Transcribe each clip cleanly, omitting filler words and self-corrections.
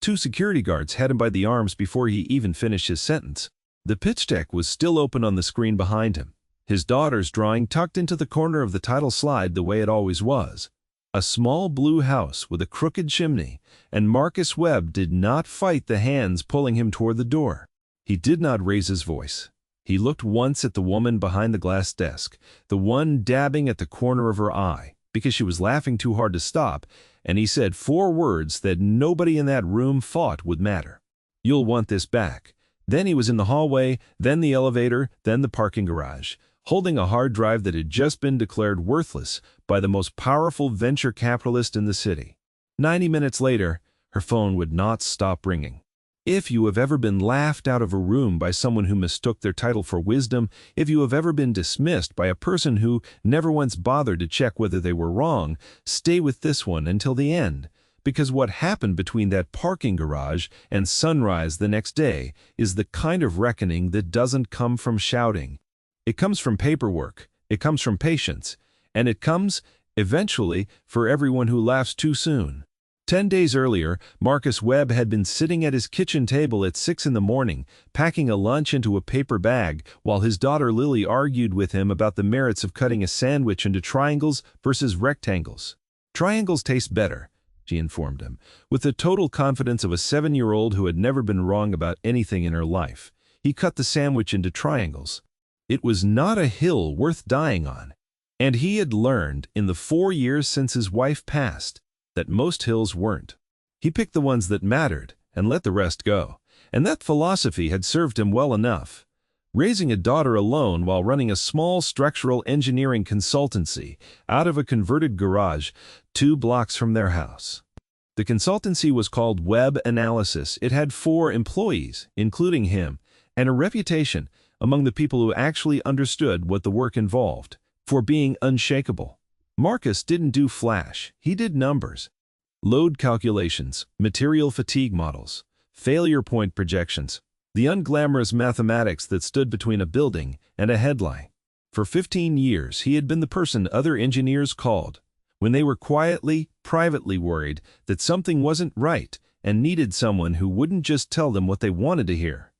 Two security guards had him by the arms before he even finished his sentence. The pitch deck was still open on the screen behind him, his daughter's drawing tucked into the corner of the title slide the way it always was. A small blue house with a crooked chimney, and Marcus Webb did not fight the hands pulling him toward the door. He did not raise his voice. He looked once at the woman behind the glass desk, the one dabbing at the corner of her eye, because she was laughing too hard to stop, and he said 4 words that nobody in that room thought would matter. "You'll want this back." Then he was in the hallway, then the elevator, then the parking garage, holding a hard drive that had just been declared worthless by the most powerful venture capitalist in the city. 90 minutes later, her phone would not stop ringing. If you have ever been laughed out of a room by someone who mistook their title for wisdom, if you have ever been dismissed by a person who never once bothered to check whether they were wrong, stay with this one until the end, because what happened between that parking garage and sunrise the next day is the kind of reckoning that doesn't come from shouting. It comes from paperwork, it comes from patience, and it comes, eventually, for everyone who laughs too soon. 10 days earlier, Marcus Webb had been sitting at his kitchen table at 6 in the morning, packing a lunch into a paper bag, while his daughter Lily argued with him about the merits of cutting a sandwich into triangles versus rectangles. "Triangles taste better," she informed him, with the total confidence of a 7-year-old who had never been wrong about anything in her life. He cut the sandwich into triangles. It was not a hill worth dying on, and he had learned in the 4 years since his wife passed that most hills weren't. He picked the ones that mattered and let the rest go, and that philosophy had served him well enough. Raising a daughter alone while running a small structural engineering consultancy out of a converted garage 2 blocks from their house. The consultancy was called Web Analysis. It had 4 employees, including him, and a reputation among the people who actually understood what the work involved for being unshakable. Marcus didn't do flash, he did numbers. Load calculations, material fatigue models, failure point projections, the unglamorous mathematics that stood between a building and a headline. For 15 years, he had been the person other engineers called when they were quietly, privately worried that something wasn't right and needed someone who wouldn't just tell them what they wanted to hear.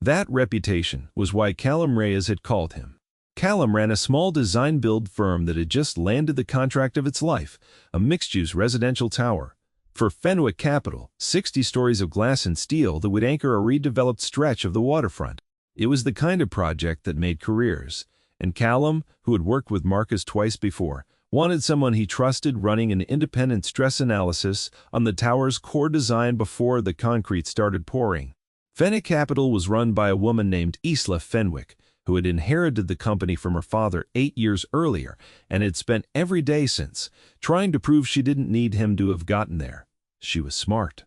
That reputation was why Callum Reyes had called him. Callum ran a small design-build firm that had just landed the contract of its life, a mixed-use residential tower. For Fenwick Capital, 60 stories of glass and steel that would anchor a redeveloped stretch of the waterfront. It was the kind of project that made careers, and Callum, who had worked with Marcus twice before, wanted someone he trusted running an independent stress analysis on the tower's core design before the concrete started pouring. Fenwick Capital was run by a woman named Isla Fenwick, who had inherited the company from her father 8 years earlier and had spent every day since trying to prove she didn't need him to have gotten there. She was smart.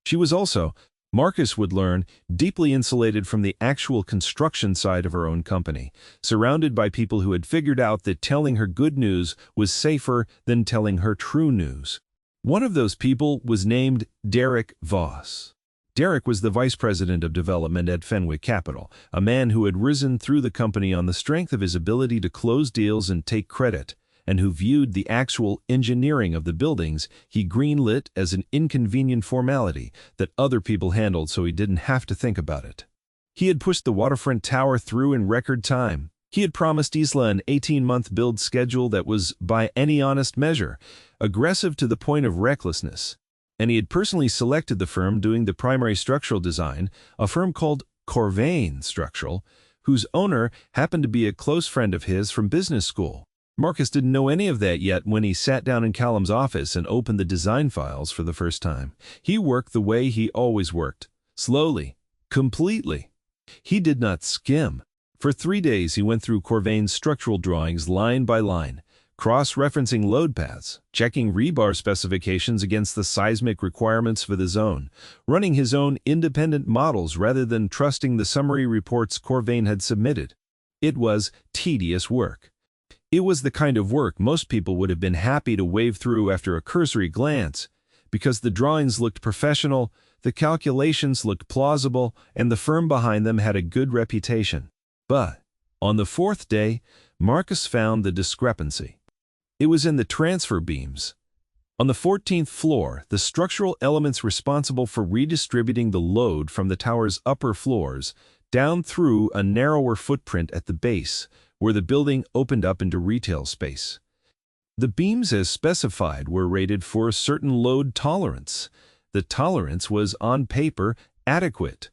She was also, Marcus would learn, deeply insulated from the actual construction side of her own company, surrounded by people who had figured out that telling her good news was safer than telling her true news. One of those people was named Derek Voss. Derek was the vice president of development at Fenwick Capital, a man who had risen through the company on the strength of his ability to close deals and take credit, and who viewed the actual engineering of the buildings he greenlit as an inconvenient formality that other people handled so he didn't have to think about it. He had pushed the waterfront tower through in record time. He had promised Isla an 18-month build schedule that was, by any honest measure, aggressive to the point of recklessness. And he had personally selected the firm doing the primary structural design, a firm called Corvain Structural, whose owner happened to be a close friend of his from business school. Marcus didn't know any of that yet when he sat down in Callum's office and opened the design files for the first time. He worked the way he always worked, slowly, completely. He did not skim. For 3 days he went through Corvain's structural drawings line by line, cross-referencing load paths, checking rebar specifications against the seismic requirements for the zone, running his own independent models rather than trusting the summary reports Corvain had submitted. It was tedious work. It was the kind of work most people would have been happy to wave through after a cursory glance, because the drawings looked professional, the calculations looked plausible, and the firm behind them had a good reputation. But on the 4th day, Marcus found the discrepancy. It was in the transfer beams. On the 14th floor, the structural elements responsible for redistributing the load from the tower's upper floors down through a narrower footprint at the base, where the building opened up into retail space. The beams as specified were rated for a certain load tolerance. The tolerance was, on paper, adequate.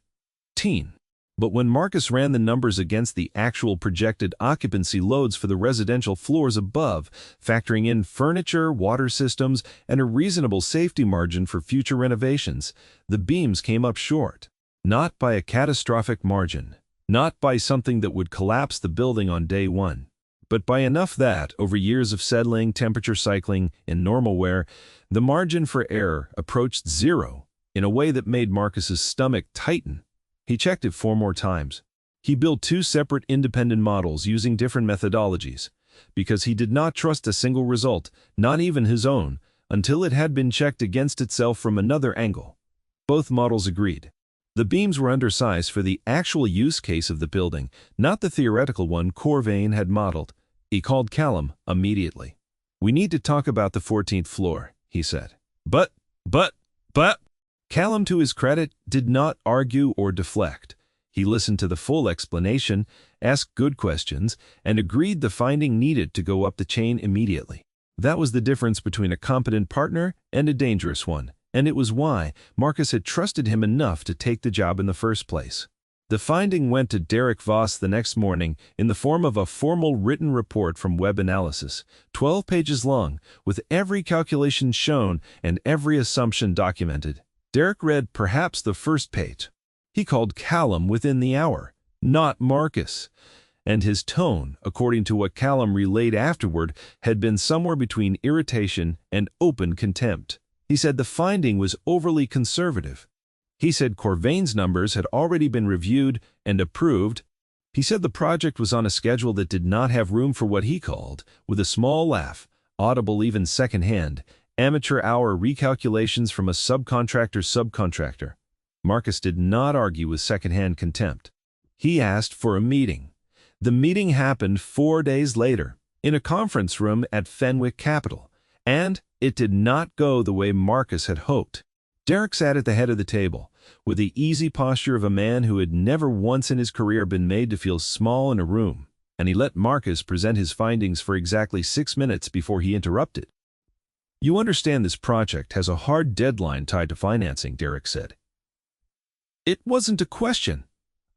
But when Marcus ran the numbers against the actual projected occupancy loads for the residential floors above, factoring in furniture, water systems, and a reasonable safety margin for future renovations, the beams came up short. Not by a catastrophic margin, not by something that would collapse the building on day one, but by enough that, over years of settling, temperature cycling, and normal wear, the margin for error approached zero in a way that made Marcus's stomach tighten. He checked it 4 more times. He built 2 separate independent models using different methodologies, because he did not trust a single result, not even his own, until it had been checked against itself from another angle. Both models agreed. The beams were undersized for the actual use case of the building, not the theoretical one Corvain had modeled. He called Callum immediately. "We need to talk about the 14th floor," he said. But... Callum, to his credit, did not argue or deflect. He listened to the full explanation, asked good questions, and agreed the finding needed to go up the chain immediately. That was the difference between a competent partner and a dangerous one, and it was why Marcus had trusted him enough to take the job in the first place. The finding went to Derek Voss the next morning in the form of a formal written report from Web Analysis, 12 pages long, with every calculation shown and every assumption documented. Derek read perhaps the first page. He called Callum within the hour, not Marcus, and his tone, according to what Callum relayed afterward, had been somewhere between irritation and open contempt. He said the finding was overly conservative. He said Corvain's numbers had already been reviewed and approved. He said the project was on a schedule that did not have room for what he called, with a small laugh, audible even secondhand, amateur hour recalculations from a subcontractor's subcontractor. Marcus did not argue with secondhand contempt. He asked for a meeting. The meeting happened 4 days later, in a conference room at Fenwick Capital, and it did not go the way Marcus had hoped. Derek sat at the head of the table, with the easy posture of a man who had never once in his career been made to feel small in a room, and he let Marcus present his findings for exactly 6 minutes before he interrupted. "You understand this project has a hard deadline tied to financing," Derek said. "It wasn't a question."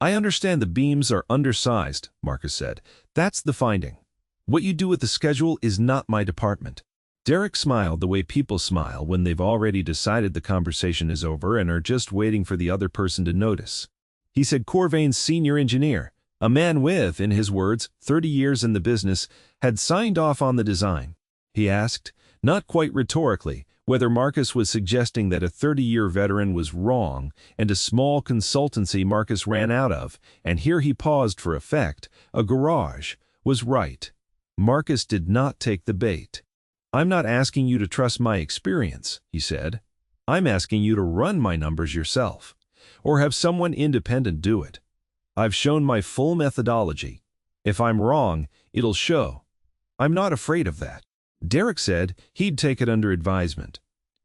"I understand the beams are undersized," Marcus said. "That's the finding. What you do with the schedule is not my department." Derek smiled the way people smile when they've already decided the conversation is over and are just waiting for the other person to notice. He said Corvain's senior engineer, a man with, in his words, 30 years in the business, had signed off on the design. He asked, not quite rhetorically, whether Marcus was suggesting that a 30-year veteran was wrong and a small consultancy Marcus ran out of, and here he paused for effect, a garage, was right. Marcus did not take the bait. "I'm not asking you to trust my experience," he said. "I'm asking you to run my numbers yourself, or have someone independent do it. I've shown my full methodology. If I'm wrong, it'll show. I'm not afraid of that." Derek said he'd take it under advisement.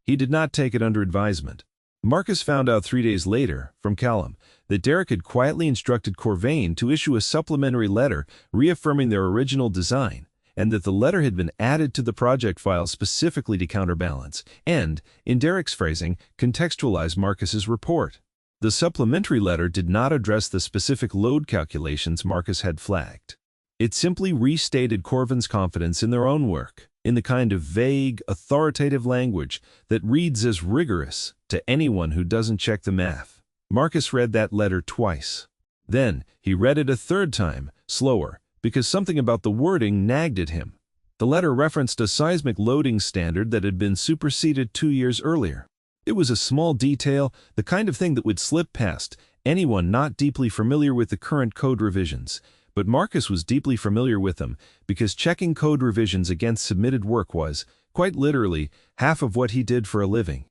He did not take it under advisement. Marcus found out 3 days later, from Callum, that Derek had quietly instructed Corvain to issue a supplementary letter reaffirming their original design, and that the letter had been added to the project file specifically to counterbalance and, in Derek's phrasing, contextualize Marcus's report. The supplementary letter did not address the specific load calculations Marcus had flagged. It simply restated Corvain's confidence in their own work, in the kind of vague, authoritative language that reads as rigorous to anyone who doesn't check the math. Marcus read that letter twice. Then he read it a third time, slower, because something about the wording nagged at him. The letter referenced a seismic loading standard that had been superseded 2 years earlier. It was a small detail, the kind of thing that would slip past anyone not deeply familiar with the current code revisions. But Marcus was deeply familiar with them because checking code revisions against submitted work was, quite literally, half of what he did for a living.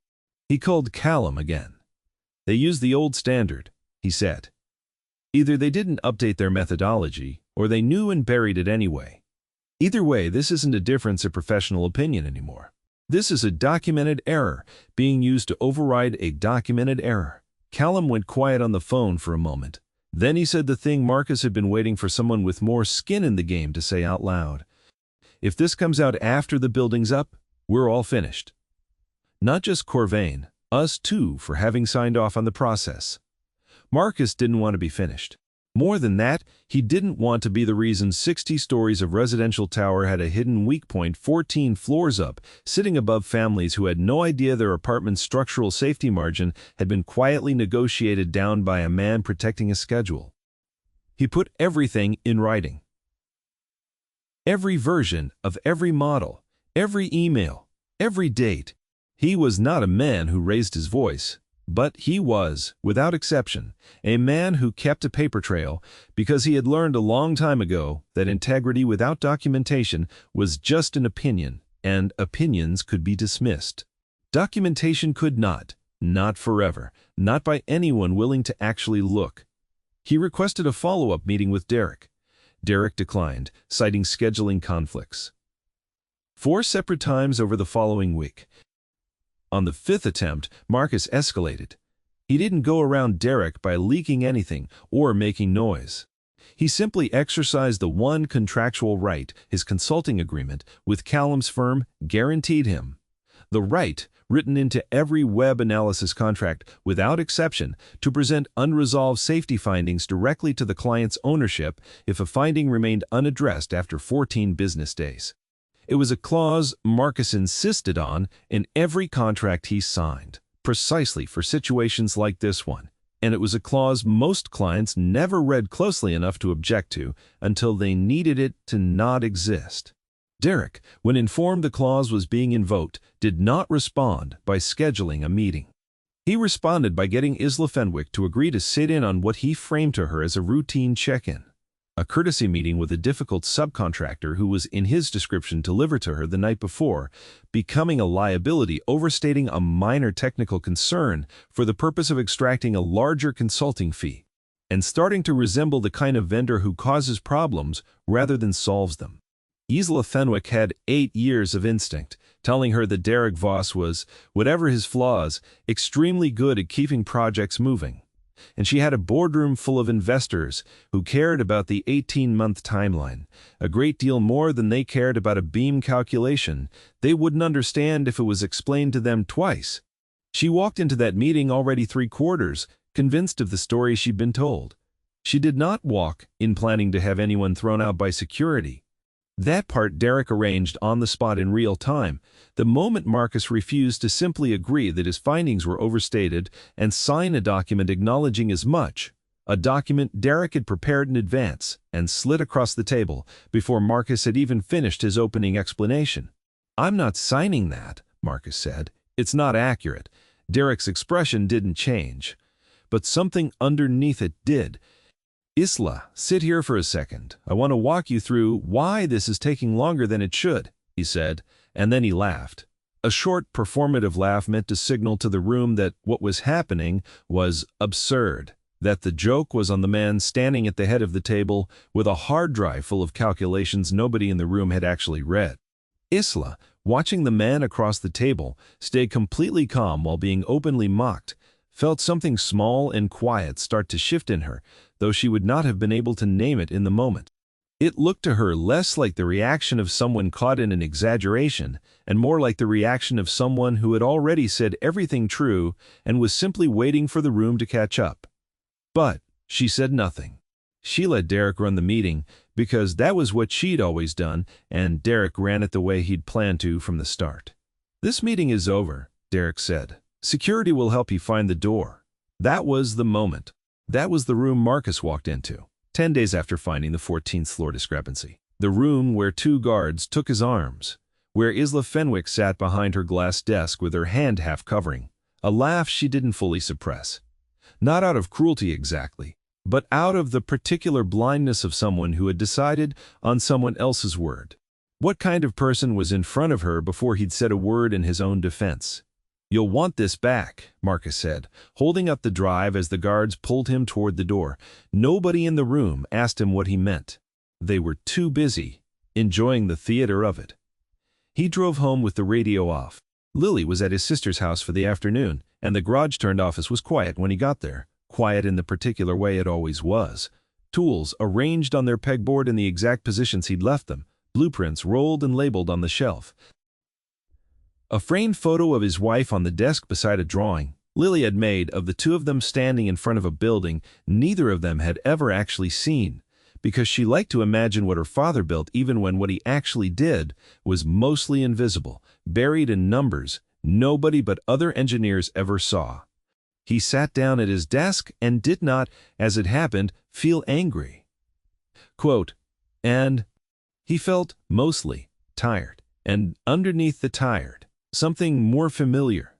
He called Callum again. "They used the old standard," he said. "Either they didn't update their methodology, or they knew and buried it anyway. Either way, this isn't a difference of professional opinion anymore. This is a documented error being used to override a documented error. Callum went quiet on the phone for a moment. Then he said the thing Marcus had been waiting for someone with more skin in the game to say out loud. If this comes out after the building's up, we're all finished. Not just Corvain, us too, for having signed off on the process. Marcus didn't want to be finished. More than that, he didn't want to be the reason 60 stories of residential tower had a hidden weak point 14 floors up, sitting above families who had no idea their apartment's structural safety margin had been quietly negotiated down by a man protecting a schedule. He put everything in writing. Every version of every model, every email, every date. He was not a man who raised his voice. But he was, without exception, a man who kept a paper trail because he had learned a long time ago that integrity without documentation was just an opinion, and opinions could be dismissed. Documentation could not forever, not by anyone willing to actually look. He requested a follow-up meeting with Derek. Derek declined, citing scheduling conflicts. 4 separate times over the following week. On the 5th attempt, Marcus escalated. He didn't go around Derek by leaking anything or making noise. He simply exercised the one contractual right his consulting agreement with Callum's firm guaranteed him. The right, written into every web analysis contract without exception, to present unresolved safety findings directly to the client's ownership if a finding remained unaddressed after 14 business days. It was a clause Marcus insisted on in every contract he signed, precisely for situations like this one, and it was a clause most clients never read closely enough to object to until they needed it to not exist. Derek, when informed the clause was being invoked, did not respond by scheduling a meeting. He responded by getting Isla Fenwick to agree to sit in on what he framed to her as a routine check-in. A courtesy meeting with a difficult subcontractor who was in his description delivered to her the night before, becoming a liability overstating a minor technical concern for the purpose of extracting a larger consulting fee, and starting to resemble the kind of vendor who causes problems rather than solves them. Isla Fenwick had 8 years of instinct, telling her that Derek Voss was, whatever his flaws, extremely good at keeping projects moving. And she had a boardroom full of investors who cared about the 18-month timeline, a great deal more than they cared about a beam calculation. They wouldn't understand if it was explained to them twice. She walked into that meeting already 3/4 convinced of the story she'd been told. She did not walk in planning to have anyone thrown out by security. That part Derek arranged on the spot in real time, the moment Marcus refused to simply agree that his findings were overstated and sign a document acknowledging as much, a document Derek had prepared in advance and slid across the table before Marcus had even finished his opening explanation. "I'm not signing that," Marcus said. "It's not accurate." Derek's expression didn't change, but something underneath it did. "Isla, sit here for a second. I want to walk you through why this is taking longer than it should," he said, and then he laughed. A short, performative laugh meant to signal to the room that what was happening was absurd, that the joke was on the man standing at the head of the table with a hard drive full of calculations nobody in the room had actually read. Isla, watching the man across the table stay completely calm while being openly mocked, felt something small and quiet start to shift in her, though she would not have been able to name it in the moment. It looked to her less like the reaction of someone caught in an exaggeration and more like the reaction of someone who had already said everything true and was simply waiting for the room to catch up. But she said nothing. She let Derek run the meeting because that was what she'd always done, and Derek ran it the way he'd planned to from the start. "This meeting is over," Derek said. "Security will help you find the door." That was the moment. That was the room Marcus walked into, 10 days after finding the 14th floor discrepancy. The room where 2 guards took his arms, where Isla Fenwick sat behind her glass desk with her hand half covering, a laugh she didn't fully suppress. Not out of cruelty exactly, but out of the particular blindness of someone who had decided on someone else's word. What kind of person was in front of her before he'd said a word in his own defense? "You'll want this back," Marcus said, holding up the drive as the guards pulled him toward the door. Nobody in the room asked him what he meant. They were too busy, enjoying the theater of it. He drove home with the radio off. Lily was at his sister's house for the afternoon, and the garage-turned office was quiet when he got there, quiet in the particular way it always was. Tools arranged on their pegboard in the exact positions he'd left them, blueprints rolled and labeled on the shelf. A framed photo of his wife on the desk beside a drawing Lily had made of the two of them standing in front of a building neither of them had ever actually seen, because she liked to imagine what her father built even when what he actually did was mostly invisible, buried in numbers nobody but other engineers ever saw. He sat down at his desk and did not, as it happened, feel angry. Quote, and he felt mostly tired, and underneath the tired, something more familiar.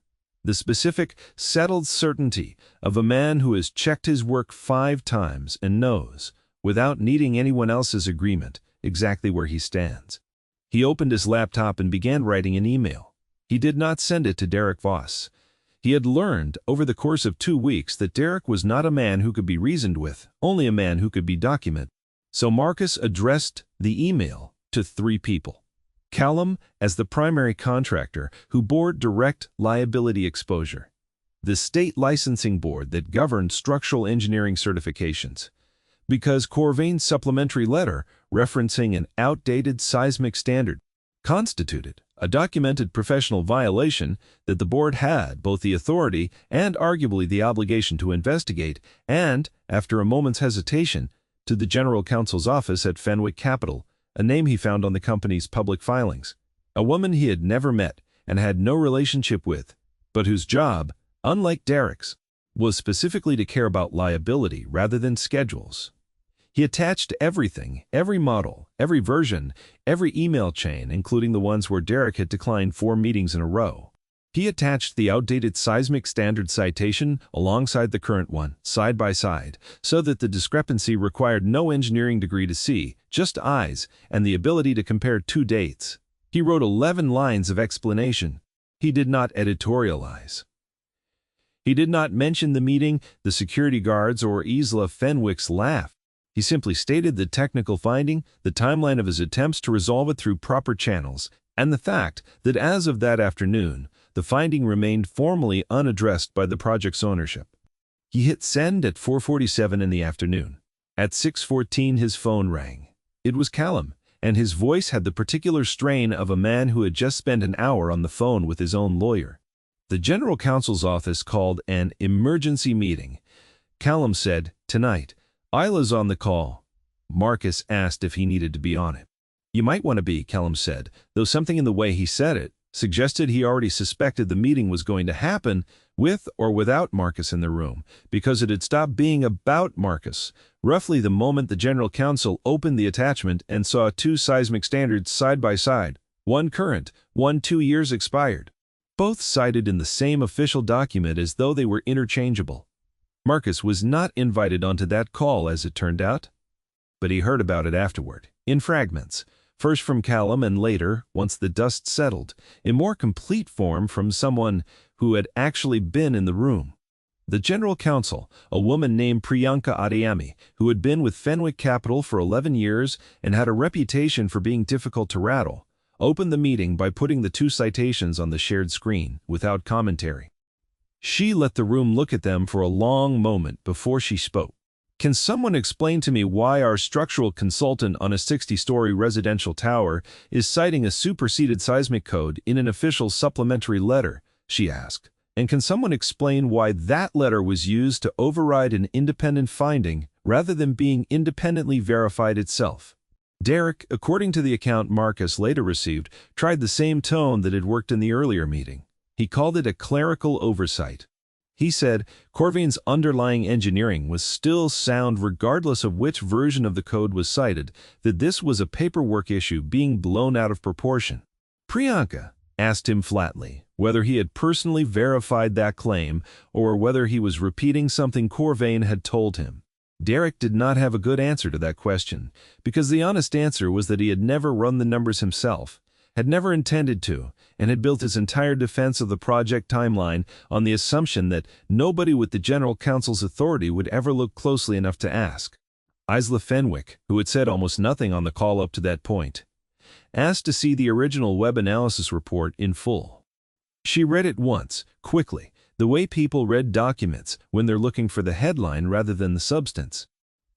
The specific, settled certainty of a man who has checked his work 5 times and knows, without needing anyone else's agreement, exactly where he stands. He opened his laptop and began writing an email. He did not send it to Derek Voss. He had learned over the course of 2 weeks that Derek was not a man who could be reasoned with, only a man who could be documented. So Marcus addressed the email to 3 people. Callum as the primary contractor who bore direct liability exposure. The state licensing board that governed structural engineering certifications. Because Corvain's supplementary letter referencing an outdated seismic standard constituted a documented professional violation that the board had both the authority and arguably the obligation to investigate, and, after a moment's hesitation, to the general counsel's office at Fenwick Capital, a name he found on the company's public filings. A woman he had never met and had no relationship with, but whose job, unlike Derek's, was specifically to care about liability rather than schedules. He attached everything, every model, every version, every email chain, including the ones where Derek had declined 4 meetings in a row. He attached the outdated seismic standard citation alongside the current one, side by side, so that the discrepancy required no engineering degree to see, just eyes, and the ability to compare 2 dates. He wrote 11 lines of explanation. He did not editorialize. He did not mention the meeting, the security guards, or Isla Fenwick's laugh. He simply stated the technical finding, the timeline of his attempts to resolve it through proper channels, and the fact that as of that afternoon, the finding remained formally unaddressed by the project's ownership. He hit send at 4:47 in the afternoon. At 6:14 his phone rang. It was Callum, and his voice had the particular strain of a man who had just spent an hour on the phone with his own lawyer. The general counsel's office called an emergency meeting. Callum said, "Tonight, Isla's on the call." Marcus asked if he needed to be on it. "You might want to be," Callum said, though something in the way he said it suggested he already suspected the meeting was going to happen with or without Marcus in the room, because it had stopped being about Marcus roughly the moment the general counsel opened the attachment and saw 2 seismic standards side by side, one current, one 2 years expired, both cited in the same official document as though they were interchangeable. Marcus was not invited onto that call, as it turned out, but he heard about it afterward, in fragments, first from Callum and later, once the dust settled, in more complete form from someone who had actually been in the room. The general counsel, a woman named Priyanka Adiyami, who had been with Fenwick Capital for 11 years and had a reputation for being difficult to rattle, opened the meeting by putting the 2 citations on the shared screen, without commentary. She let the room look at them for a long moment before she spoke. "Can someone explain to me why our structural consultant on a 60-story residential tower is citing a superseded seismic code in an official supplementary letter?" she asked. "And can someone explain why that letter was used to override an independent finding rather than being independently verified itself?" Derek, according to the account Marcus later received, tried the same tone that had worked in the earlier meeting. He called it a clerical oversight. He said Corvain's underlying engineering was still sound regardless of which version of the code was cited, that this was a paperwork issue being blown out of proportion. Priyanka asked him flatly whether he had personally verified that claim or whether he was repeating something Corvain had told him. Derek did not have a good answer to that question, because the honest answer was that he had never run the numbers himself, had never intended to, and had built his entire defense of the project timeline on the assumption that nobody with the general counsel's authority would ever look closely enough to ask. Isla Fenwick, who had said almost nothing on the call up to that point, asked to see the original web analysis report in full. She read it once, quickly, the way people read documents when they're looking for the headline rather than the substance.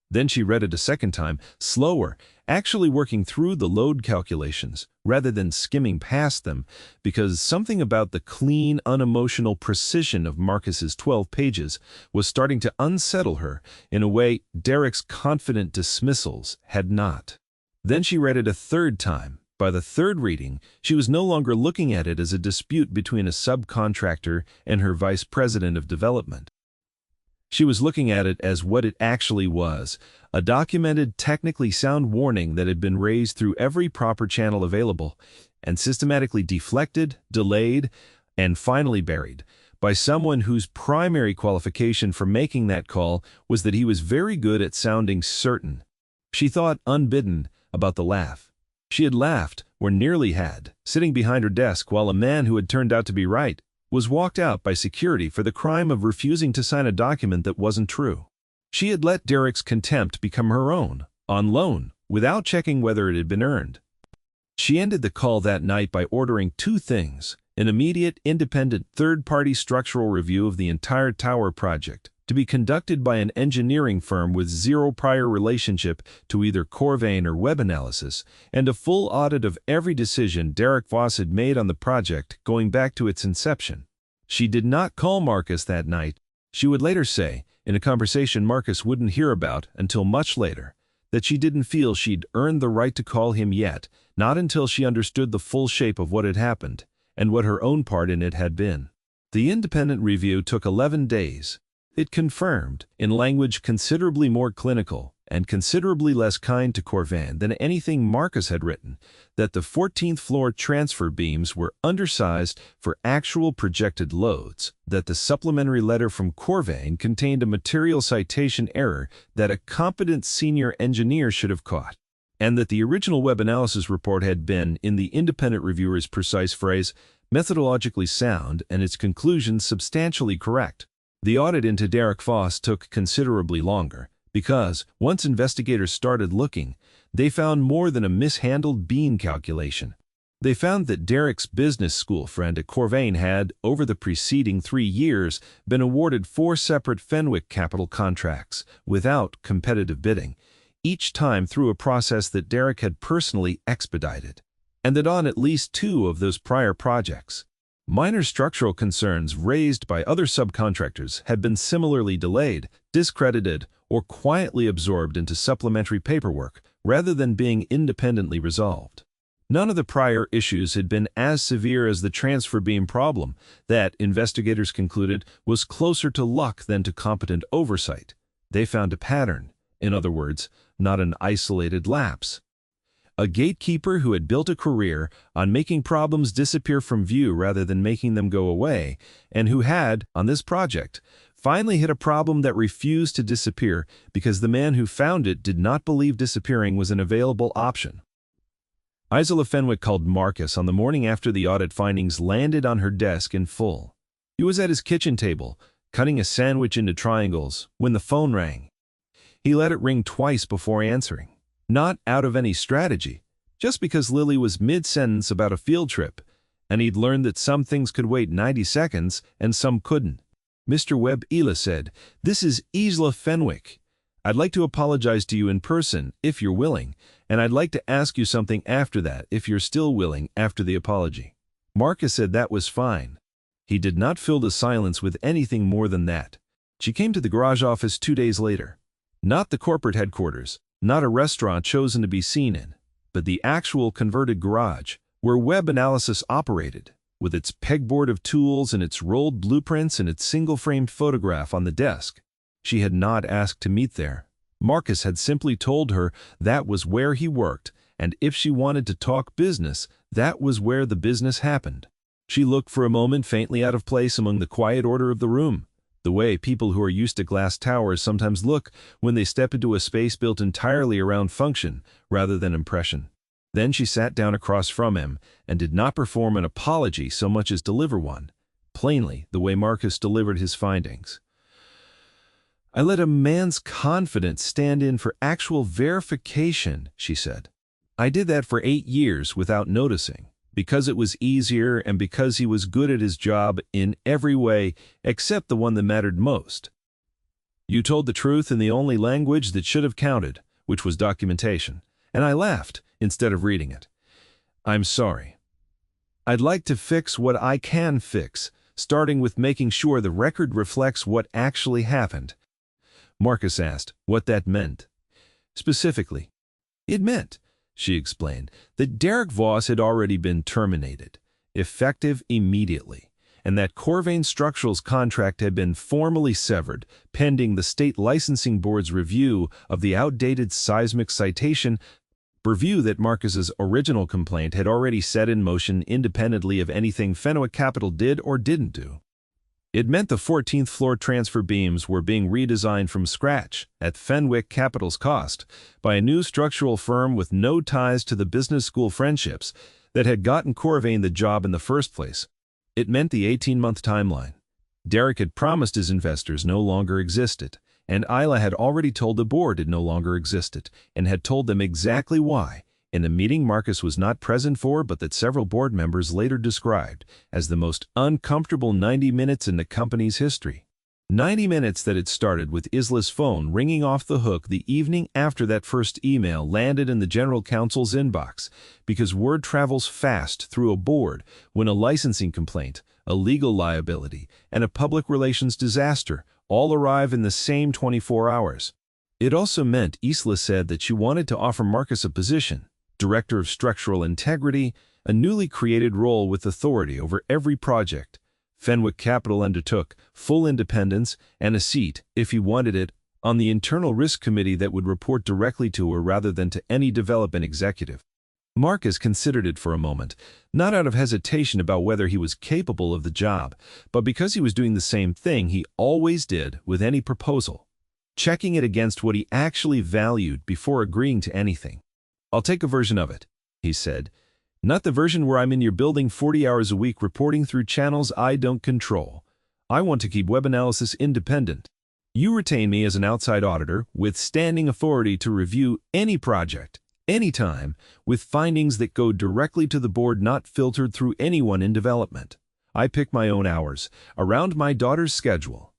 Then she read it a second time, slower, actually working through the load calculations rather than skimming past them, because something about the clean, unemotional precision of Marcus's 12 pages was starting to unsettle her in a way Derek's confident dismissals had not. Then she read it a third time. By the third reading, she was no longer looking at it as a dispute between a subcontractor and her vice president of development. She was looking at it as what it actually was, a documented, technically sound warning that had been raised through every proper channel available, and systematically deflected, delayed, and finally buried by someone whose primary qualification for making that call was that he was very good at sounding certain. She thought, unbidden, about the laugh. She had laughed, or nearly had, sitting behind her desk while a man who had turned out to be right was walked out by security for the crime of refusing to sign a document that wasn't true. She had let Derek's contempt become her own, on loan, without checking whether it had been earned. She ended the call that night by ordering two things: an immediate, independent, third-party structural review of the entire tower project, to be conducted by an engineering firm with zero prior relationship to either Corvain or web analysis, and a full audit of every decision Derek Voss had made on the project going back to its inception. She did not call Marcus that night. She would later say, in a conversation Marcus wouldn't hear about until much later, that she didn't feel she'd earned the right to call him yet, not until she understood the full shape of what had happened, and what her own part in it had been. The independent review took 11 days. It confirmed, in language considerably more clinical and considerably less kind to Corvain than anything Marcus had written, that the 14th-floor transfer beams were undersized for actual projected loads, that the supplementary letter from Corvain contained a material citation error that a competent senior engineer should have caught, and that the original web analysis report had been, in the independent reviewer's precise phrase, methodologically sound and its conclusions substantially correct. The audit into Derek Voss took considerably longer, because, once investigators started looking, they found more than a mishandled beam calculation. They found that Derek's business school friend at Corvain had, over the preceding 3 years, been awarded 4 separate Fenwick capital contracts, without competitive bidding, each time through a process that Derek had personally expedited, and that on at least 2 of those prior projects, minor structural concerns raised by other subcontractors had been similarly delayed, discredited, or quietly absorbed into supplementary paperwork rather than being independently resolved. None of the prior issues had been as severe as the transfer beam problem that, investigators concluded, was closer to luck than to competent oversight. They found a pattern, in other words, not an isolated lapse. A gatekeeper who had built a career on making problems disappear from view rather than making them go away, and who had, on this project, finally hit a problem that refused to disappear because the man who found it did not believe disappearing was an available option. Isla Fenwick called Marcus on the morning after the audit findings landed on her desk in full. He was at his kitchen table, cutting a sandwich into triangles, when the phone rang. He let it ring twice before answering. Not out of any strategy, just because Lily was mid-sentence about a field trip, and he'd learned that some things could wait 90 seconds and some couldn't. Mr. Webb, Ela said, "This is Isla Fenwick. I'd like to apologize to you in person, if you're willing, and I'd like to ask you something after that, if you're still willing, after the apology." Marcus said that was fine. He did not fill the silence with anything more than that. She came to the garage office 2 days later. Not the corporate headquarters, not a restaurant chosen to be seen in, but the actual converted garage, where web analysis operated, with its pegboard of tools and its rolled blueprints and its single-framed photograph on the desk. She had not asked to meet there. Marcus had simply told her that was where he worked, and if she wanted to talk business, that was where the business happened. She looked for a moment faintly out of place among the quiet order of the room, the way people who are used to glass towers sometimes look when they step into a space built entirely around function rather than impression. Then she sat down across from him and did not perform an apology so much as deliver one, plainly the way Marcus delivered his findings. "I let a man's confidence stand in for actual verification," she said. "I did that for 8 years without noticing. because it was easier and because he was good at his job in every way except the one that mattered most. You told the truth in the only language that should have counted, which was documentation, and I laughed instead of reading it. I'm sorry. I'd like to fix what I can fix, starting with making sure the record reflects what actually happened. Marcus asked what that meant. Specifically, it meant, she explained, that Derek Voss had already been terminated, effective immediately, and that Corvain Structural's contract had been formally severed, pending the state licensing board's review of the outdated seismic citation, review that Marcus's original complaint had already set in motion independently of anything Fenwick Capital did or didn't do. It meant the 14th-floor transfer beams were being redesigned from scratch, at Fenwick Capital's cost, by a new structural firm with no ties to the business school friendships that had gotten Corvain the job in the first place. It meant the 18-month timeline. Derek had promised his investors no longer existed, and Isla had already told the board it no longer existed, and had told them exactly why, in a meeting Marcus was not present for but that several board members later described as the most uncomfortable 90 minutes in the company's history. 90 minutes that had started with Isla's phone ringing off the hook the evening after that first email landed in the general counsel's inbox, because word travels fast through a board when a licensing complaint, a legal liability, and a public relations disaster all arrive in the same 24 hours. It also meant Isla said that she wanted to offer Marcus a position, Director of Structural Integrity, a newly created role with authority over every project. Fenwick Capital undertook full independence and a seat, if he wanted it, on the internal risk committee that would report directly to her rather than to any development executive. Marcus considered it for a moment, not out of hesitation about whether he was capable of the job, but because he was doing the same thing he always did with any proposal, checking it against what he actually valued before agreeing to anything. I'll take a version of it, he said. Not the version where I'm in your building 40 hours a week reporting through channels I don't control. I want to keep web analysis independent. You retain me as an outside auditor with standing authority to review any project, anytime, with findings that go directly to the board, not filtered through anyone in development. I pick my own hours, around my daughter's schedule.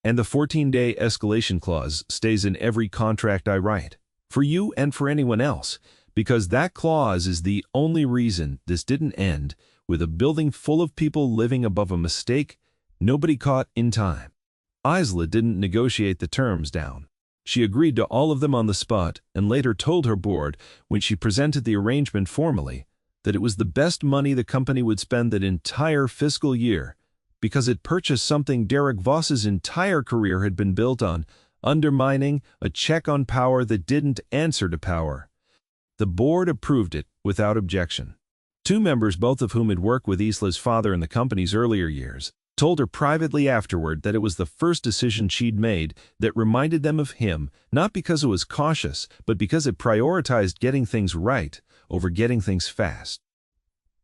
And the 14-day escalation clause stays in every contract I write, for you and for anyone else, because that clause is the only reason this didn't end with a building full of people living above a mistake nobody caught in time. Isla didn't negotiate the terms down. She agreed to all of them on the spot and later told her board, when she presented the arrangement formally, that it was the best money the company would spend that entire fiscal year because it purchased something Derek Voss's entire career had been built on, undermining a check on power that didn't answer to power. The board approved it without objection. Two members, both of whom had worked with Isla's father in the company's earlier years, told her privately afterward that it was the first decision she'd made that reminded them of him, not because it was cautious, but because it prioritized getting things right over getting things fast.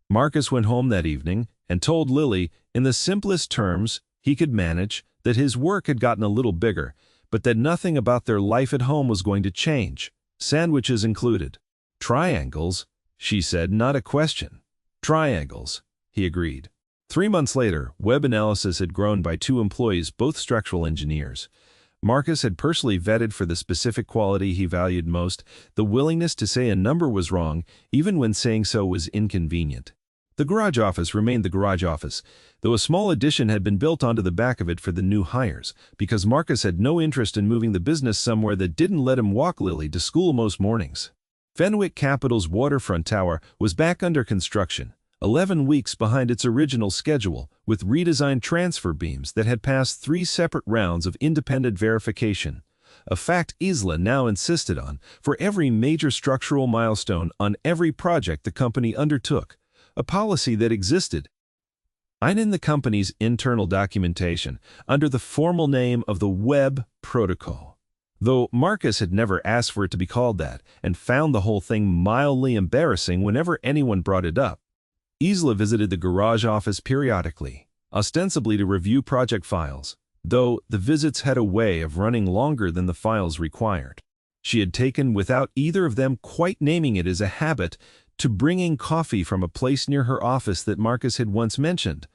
Marcus went home that evening and told Lily, in the simplest terms he could manage, that his work had gotten a little bigger, but that nothing about their life at home was going to change, sandwiches included. Triangles, she said, not a question. Triangles, he agreed. 3 months later, web analysis had grown by 2 employees, both structural engineers. Marcus had personally vetted for the specific quality he valued most, the willingness to say a number was wrong, even when saying so was inconvenient. The garage office remained the garage office, though a small addition had been built onto the back of it for the new hires, because Marcus had no interest in moving the business somewhere that didn't let him walk Lily to school most mornings. Fenwick Capital's waterfront tower was back under construction, 11 weeks behind its original schedule, with redesigned transfer beams that had passed 3 separate rounds of independent verification, a fact Isla now insisted on for every major structural milestone on every project the company undertook, a policy that existed in the company's internal documentation under the formal name of the Web Protocol. Though Marcus had never asked for it to be called that and found the whole thing mildly embarrassing whenever anyone brought it up, Isla visited the garage office periodically, ostensibly to review project files, though the visits had a way of running longer than the files required. She had taken, without either of them quite naming it as a habit, to bringing coffee from a place near her office that Marcus had once mentioned.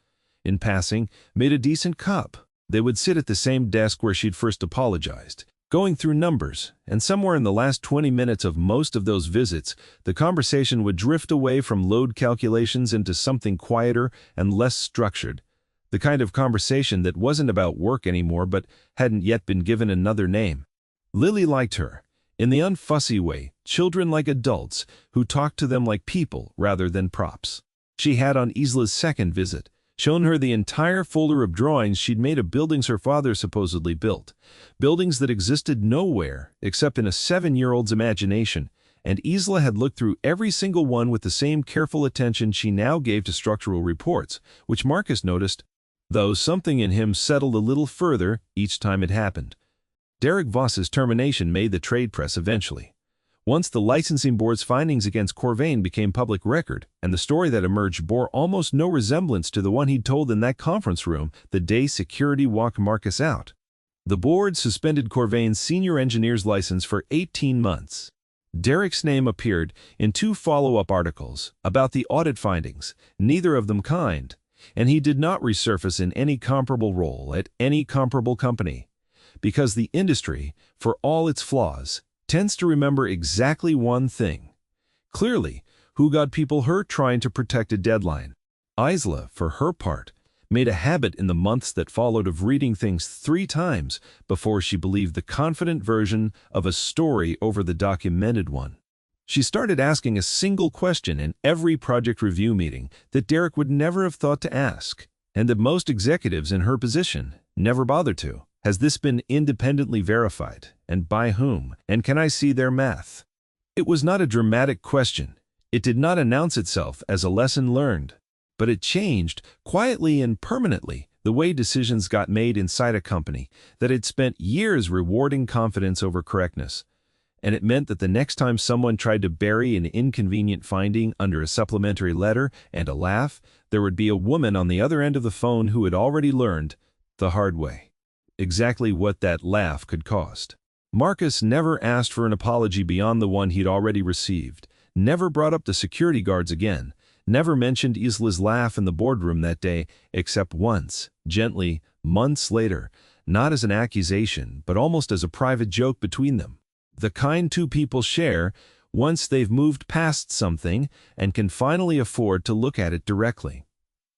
In passing, made a decent cup. They would sit at the same desk where she'd first apologized, going through numbers, and somewhere in the last 20 minutes of most of those visits, the conversation would drift away from load calculations into something quieter and less structured, the kind of conversation that wasn't about work anymore but hadn't yet been given another name. Lily liked her, in the unfussy way, children like adults who talked to them like people rather than props. She had on Isla's second visit shown her the entire folder of drawings she'd made of buildings her father supposedly built, buildings that existed nowhere except in a 7-year-old's imagination, and Isla had looked through every single one with the same careful attention she now gave to structural reports, which Marcus noticed, though something in him settled a little further each time it happened. Derek Voss's termination made the trade press eventually. Once the licensing board's findings against Corvain became public record, and the story that emerged bore almost no resemblance to the one he'd told in that conference room the day security walked Marcus out. The board suspended Corvain's senior engineer's license for 18 months. Derek's name appeared in 2 follow-up articles about the audit findings, neither of them kind, and he did not resurface in any comparable role at any comparable company, because the industry, for all its flaws, tends to remember exactly one thing. Clearly, who got people hurt trying to protect a deadline. Isla, for her part, made a habit in the months that followed of reading things 3 times before she believed the confident version of a story over the documented one. She started asking a single question in every project review meeting that Derek would never have thought to ask, and that most executives in her position never bothered to. Has this been independently verified, and by whom, and can I see their math? It was not a dramatic question. It did not announce itself as a lesson learned, but it changed, quietly and permanently, the way decisions got made inside a company that had spent years rewarding confidence over correctness. And it meant that the next time someone tried to bury an inconvenient finding under a supplementary letter and a laugh, there would be a woman on the other end of the phone who had already learned, the hard way, exactly what that laugh could cost. Marcus never asked for an apology beyond the one he'd already received, never brought up the security guards again, never mentioned Isla's laugh in the boardroom that day, except once, gently, months later, not as an accusation, but almost as a private joke between them. The kind 2 people share once they've moved past something and can finally afford to look at it directly.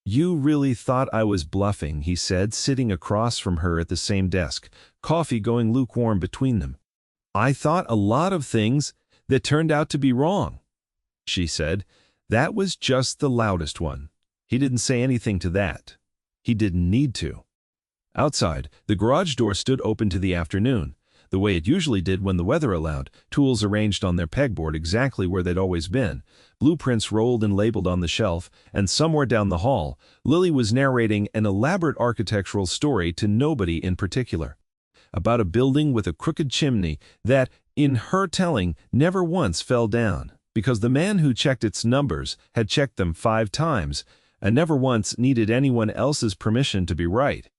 "You really thought I was bluffing," he said, sitting across from her at the same desk, coffee going lukewarm between them. "I thought a lot of things that turned out to be wrong," she said. That was just the loudest one. He didn't say anything to that. He didn't need to. Outside, the garage door stood open to the afternoon, the way it usually did when the weather allowed, tools arranged on their pegboard exactly where they'd always been, blueprints rolled and labeled on the shelf, and somewhere down the hall, Lily was narrating an elaborate architectural story to nobody in particular, about a building with a crooked chimney that, in her telling, never once fell down, because the man who checked its numbers had checked them 5 times, and never once needed anyone else's permission to be right.